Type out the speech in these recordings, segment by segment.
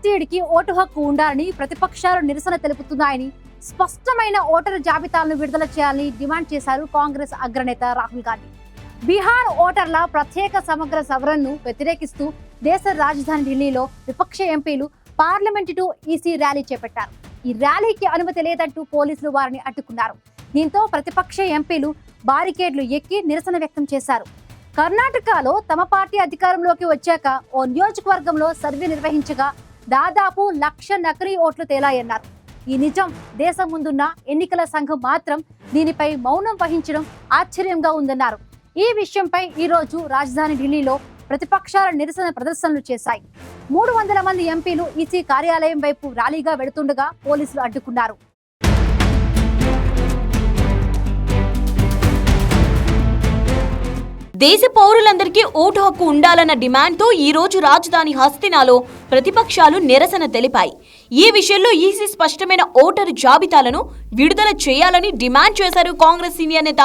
భారతీయుడికి vote హక్కు ఉండాలని ప్రతిపక్షాలు నిరసన తెలుపుతున్నాయని, స్పష్టమైన ఓటరు జాబితాలను విడుదల చేయాలని డిమాండ్ చేశారు కాంగ్రెస్ అగ్రనేత రాహుల్ గాంధీ. బీహార్ ఓటర్ల ప్రత్యేక సమగ్ర సవరణను వ్యతిరేకిస్తూ దేశ రాజధాని ఢిల్లీలో విపక్ష ఎంపీలు పార్లమెంటు టు ఈసీ ర్యాలీ చేపట్టారు. ఈ ర్యాలీకి అనుమతి లేదంటూ పోలీసులు వారిని అడ్డుకున్నారు. దీంతో ప్రతిపక్ష ఎంపీలు బారికేడ్లు ఎక్కి నిరసన వ్యక్తం చేశారు. కర్ణాటకలో తమ పార్టీ అధికారంలోకి వచ్చాక ఓ నియోజకవర్గంలో సర్వే నిర్వహించగా దాదాపు 1,00,000 నకిలీ ఓట్లు తేలాయన్నారు. ఈ నిజం దేశం ముందున్న ఎన్నికల సంఘం మాత్రం దీనిపై మౌనం వహించడం ఆశ్చర్యంగా ఉందన్నారు. ఈ విషయంపై ఈ రోజు రాజధాని ఢిల్లీలో ప్రతిపక్షాల నిరసన ప్రదర్శనలు చేశాయి. 300 మంది ఎంపీలు ఈసీ కార్యాలయం వైపు ర్యాలీగా వెడుతుండగా పోలీసులు అడ్డుకున్నారు. దేశ పౌరులందరికీ ఓటు హక్కు ఉండాలన్న డిమాండ్తో ఈ రోజు రాజధాని హస్తినాలో ప్రతిపక్షాలు నిరసన తెలిపాయి. ఈ విషయంలో ఈసీ స్పష్టమైన ఓటరు జాబితాలను విడుదల చేయాలని డిమాండ్ చేశారు కాంగ్రెస్ సీనియర్ నేత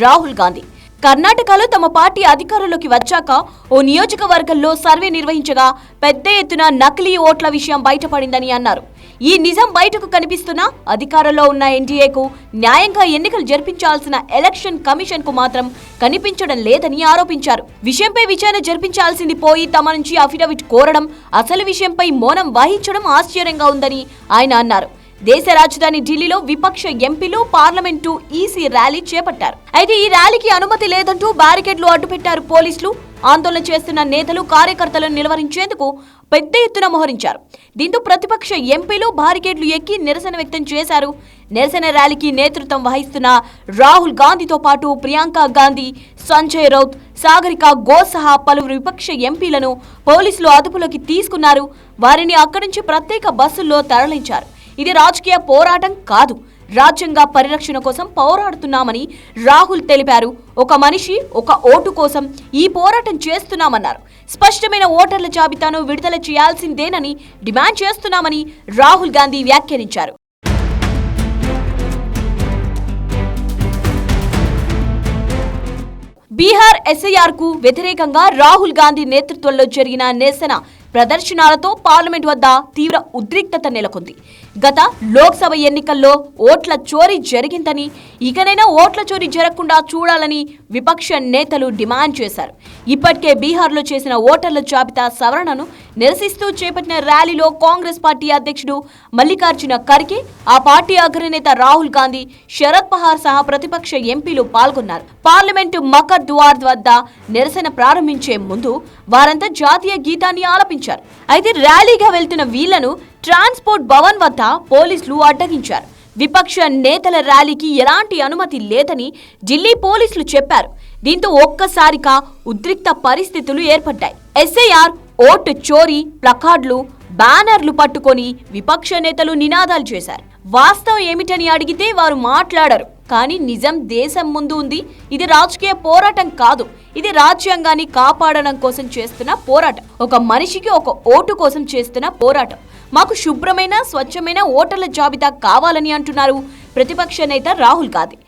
రాహుల్ గాంధీ. కర్ణాటకలో తమ పార్టీ అధికారంలోకి వచ్చాక ఓ నియోజకవర్గంలో సర్వే నిర్వహించగా పెద్ద ఎత్తున నకిలీ ఓట్ల విషయం బయటపడిందని అన్నారు. ఈ నిజం బయటకు కనిపిస్తున్నా అధికారంలో ఉన్న ఎన్డీఏకు న్యాయంగా ఎన్నికలు జరిపించాల్సిన ఎలక్షన్ కమిషన్ కు మాత్రం కనిపించడం లేదని ఆరోపించారు. విషయంపై విచారణ జరిపించాల్సింది పోయి తమ నుంచి అఫిడవిట్ కోరడం, అసలు విషయంపై మౌనం వహించడం ఆశ్చర్యంగా ఉందని ఆయన అన్నారు. దేశ రాజధాని ఢిల్లీలో విపక్ష ఎంపీలు పార్లమెంటు ఈసీ ర్యాలీ చేపట్టారు. అయితే ఈ ర్యాలీకి అనుమతి లేదంటూ బ్యారికేడ్లు అడ్డుపెట్టారు పోలీసులు. ఆందోళన చేస్తున్న నేతలు, కార్యకర్తలను నిలువరించేందుకు పెద్ద ఎత్తున మోహరించారు. దీంతో ప్రతిపక్ష ఎంపీలు బారికేడ్లు ఎక్కి నిరసన వ్యక్తం చేశారు. నిరసన ర్యాలీకి నేతృత్వం వహిస్తున్న రాహుల్ గాంధీతో పాటు ప్రియాంక గాంధీ, సంజయ్ రౌత్, సాగరిక ఘోష్ సహా పలువురు విపక్ష ఎంపీలను పోలీసులు అదుపులోకి తీసుకున్నారు. వారిని అక్కడి నుంచి ప్రత్యేక బస్సుల్లో తరలించారు. ఇది రాజకీయ పోరాటం కాదు, రాజ్యాంగ పరిరక్షణ కోసం పోరాడుతున్నామని రాహుల్ తెలిపారు. ఒక మనిషి ఒక ఓటు కోసం ఈ పోరాటం చేస్తున్నామన్నారు. స్పష్టమైన ఓటర్ల జాబితాను విడుదల చేయాల్సిందేనని డిమాండ్ చేస్తున్నామని రాహుల్ గాంధీ వ్యాఖ్యానించారు. బీహార్ ఎస్ఐఆర్ కు వ్యతిరేకంగా రాహుల్ గాంధీ నేతృత్వంలో జరిగిన నిరసన ప్రదర్శనలతో పార్లమెంట్ వద్ద తీవ్ర ఉద్రిక్తత నెలకొంది. గత లోక్సభ ఎన్నికల్లో ఓట్ల చోరీ జరిగిందని, ఇకనైనా ఓట్ల చోరీ జరగకుండా చూడాలని విపక్ష నేతలు డిమాండ్ చేశారు. ఇప్పటికే బీహార్లో చేసిన ఓటర్ల జాబితా సవరణను నిరసిస్తూ చేపట్టిన ర్యాలీలో కాంగ్రెస్ పార్టీ అధ్యక్షుడు మల్లికార్జున ఖర్గే, ఆ పార్టీ అగ్రనేత రాహుల్ గాంధీ, శరద్ పవార్ సహా ప్రతిపక్ష ఎంపీలు పాల్గొన్నారు. పార్లమెంటు మకర్ ద్వార్ వద్ద నిరసన ప్రారంభించే ముందు వారంతా జాతీయ గీతాన్ని ఆలపించారు. అయితే ర్యాలీగా వెళ్తున్న వీళ్లను ట్రాన్స్పోర్ట్ భవన్ వద్ద పోలీసులు అడ్డగించారు. విపక్ష నేతల ర్యాలీకి ఎలాంటి అనుమతి లేదని ఢిల్లీ పోలీసులు చెప్పారు. దీంతో ఒక్కసారిగా ఉద్రిక్త పరిస్థితులు ఏర్పడ్డాయి. ఎస్ఐఆర్, ఓటు చోరీ, ప్లకార్డులు, బ్యానర్లు పట్టుకొని విపక్ష నేతలు నినాదాలు చేశారు. వాస్తవం ఏమిటని అడిగితే వారు మాట్లాడరు. కానీ నిజం దేశం ముందు ఉంది. ఇది రాజకీయ పోరాటం కాదు, ఇది రాజ్యాంగాన్ని కాపాడడం కోసం చేస్తున్న పోరాటం. ఒక మనిషికి ఒక ఓటు కోసం చేస్తున్న పోరాటం. మాకు శుభ్రమైన, స్వచ్ఛమైన ఓటర్ల జాబితా కావాలని అంటున్నారు ప్రతిపక్ష నేత రాహుల్ గాంధీ.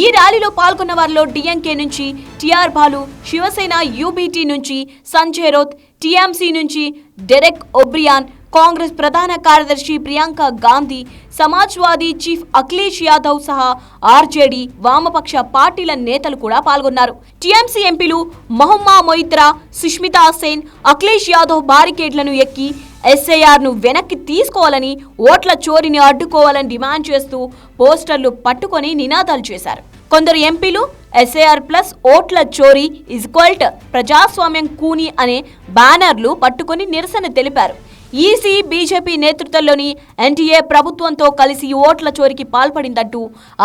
ఈ ర్యాలీలో పాల్గొన్న వారిలో డిఎంకే నుంచి టిఆర్ బాలు, శివసేన యూబీటీ నుంచి సంజయ్ రౌత్, టీఎంసీ నుంచి డెరెక్ ఒబ్రియాన్, కాంగ్రెస్ ప్రధాన కార్యదర్శి ప్రియాంక గాంధీ, సమాజ్వాదీ చీఫ్ అఖిలేష్ యాదవ్ సహా ఆర్జేడీ, వామపక్ష పార్టీల నేతలు కూడా పాల్గొన్నారు. టీఎంసీ ఎంపీలు మహమ్మా మొయిత్రా, సుష్మితా సేన్, అఖిలేష్ యాదవ్ బారికేడ్లను ఎక్కి ఎస్ఐఆర్ ను వెనక్కి తీసుకోవాలని, ఓట్ల చోరీని అడ్డుకోవాలని డిమాండ్ చేస్తూ పోస్టర్లు పట్టుకొని నినాదాలు చేశారు. కొందరు ఎంపీలు ఎస్ఐఆర్ ప్లస్ ఓట్ల చోరీ ఈక్వల్ ప్రజాస్వామ్యం కూని అనే బ్యానర్లు పట్టుకొని నిరసన తెలిపారు. ఈసీ, బీజేపీ నేతృత్వంలోని ఎన్డీఏ ప్రభుత్వంతో కలిసి ఓట్ల చోరీకి పాల్పడిందంటూ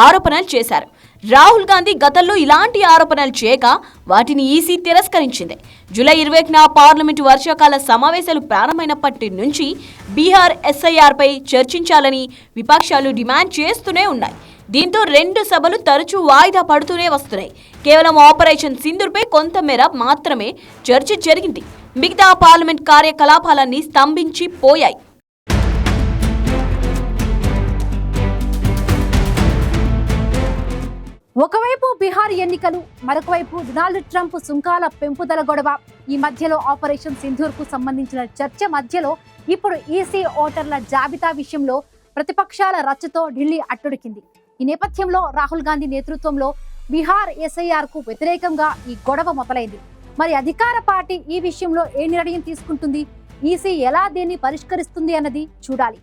ఆరోపణలు చేశారు. రాహుల్ గాంధీ గతంలో ఇలాంటి ఆరోపణలు చేయక వాటిని ఈసీ తిరస్కరించింది. జూలై 20న పార్లమెంటు వర్షాకాల సమావేశాలు ప్రారంభమైనప్పటి నుంచి బీహార్ ఎస్ఐఆర్ పై చర్చించాలని విపక్షాలు డిమాండ్ చేస్తూనే ఉన్నాయి. దీంతో 2 సభలు తరచూ వాయిదా పడుతూనే వస్తున్నాయి. కేవలం ఆపరేషన్ సింధూర్పై కొంతమేర మాత్రమే చర్చ జరిగింది. మిగతా పార్లమెంట్ కార్యకలాపాలన్నీ స్తంభించిపోయాయి. ఒకవైపు బీహార్ ఎన్నికలు, మరొక వైపు డొనాల్డ్ ట్రంప్ సుంకాల పెంపుదల గొడవ. ఈ మధ్యలో ఆపరేషన్ సింధూర్ కు సంబంధించిన చర్చ మధ్యలో ఇప్పుడు ఈసీ ఓటర్ల జాబితా విషయంలో ప్రతిపక్షాల రచ్చతో ఢిల్లీ అట్టుడికింది. ఈ నేపథ్యంలో రాహుల్ గాంధీ నేతృత్వంలో బీహార్ ఎస్ఐఆర్ కు వ్యతిరేకంగా ఈ గొడవ మొదలైంది. మరి అధికార పార్టీ ఈ విషయంలో ఏ నిర్ణయం తీసుకుంటుంది, ఈసీ ఎలా దీన్ని పరిష్కరిస్తుంది అన్నది చూడాలి.